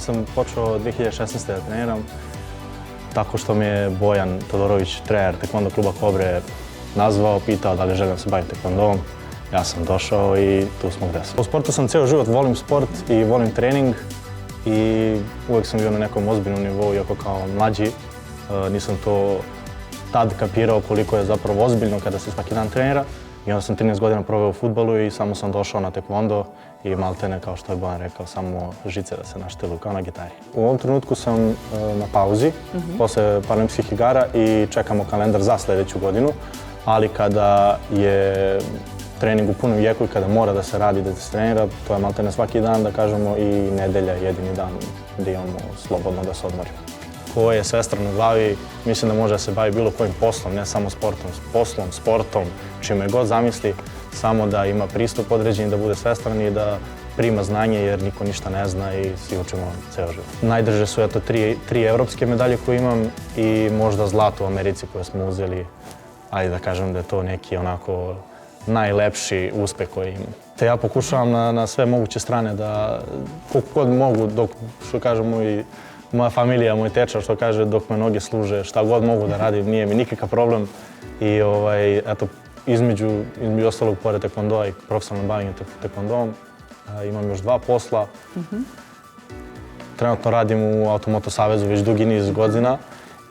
sam počeo 2016. da treniram, tako što mi je Bojan Todorović, trener Taekwondo kluba Kobre, nazvao, pitao da li želim se baviti taekwondom. Ja sam došao i tu smo gde smo. U sportu sam ceo život, volim sport i volim trening i uvek sam bio na nekom ozbiljnom nivou, iako kao mlađi nisam to tad kapirao koliko je zapravo ozbiljno kada se svaki dan trenira. I onda sam 13 godina proveo u fudbalu i samo sam došao na taekwondo i maltene, kao što je Bojan rekao, samo žice da se našteluju kao na gitari. U ovom trenutku sam na pauzi, posle Paraolimpijskih igara i čekamo kalendar za sledeću godinu, ali kada je trening u punom jeku i kada mora da se radi, da se trenira, to je maltene svaki dan, da kažemo, i nedelja je jedini dan gde imamo slobodno da se odmorimo. Ko je svestran u glavi, mislim da može da se bavi bilo kojim poslom, ne samo sportom, poslom, sportom, čime god zamisli, samo da ima pristup određen, da bude svestran i da prima znanje, jer niko ništa ne zna i svi učimo ceo život. Najdrže su eto tri evropske medalje koje imam i možda zlato u Americi koje smo uzeli, ajde da kažem da je to neki onako najlepši uspeh koji imam. Te ja pokušavam na sve moguće strane da koliko god mogu, dok, što kažem, moja familija, moj tečar, što kaže, dok me noge služe, šta god mogu da radim, nije mi nikakav problem. I eto, između ostalog, pored taekwondoa i profesionalno bavljenje taekwondom, imam još 2 posla. Trenutno radim u Automoto Savezu već dugi niz godina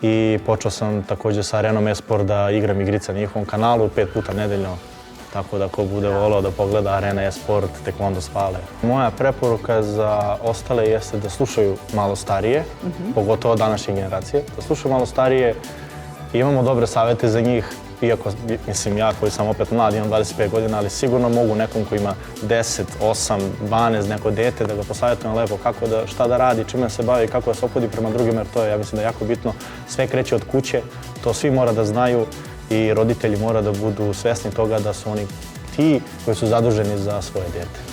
i počeo sam takođe sa Arenom Esport da igram igrice na njihovom kanalu 5 puta nedeljno. Tako da ko bude volao da pogleda Arena Esport, Taekwondo Spale. Moja preporuka za ostale jeste da slušaju malo starije, pogotovo današnje generacije. Da slušaju malo starije, imamo dobre savete za njih, iako, mislim, ja koji sam opet mlad, imam 25 godina, ali sigurno mogu nekom koji ima 10, 8, 12, neko dete, da ga posavjetujem lepo kako da, šta da radi, čime se bavi, kako da se ophodi prema drugima, jer to je, ja mislim, da je jako bitno. Sve kreće od kuće, to svi mora da znaju i roditelji mora da budu svesni toga da su oni ti koji su zaduženi za svoje dete.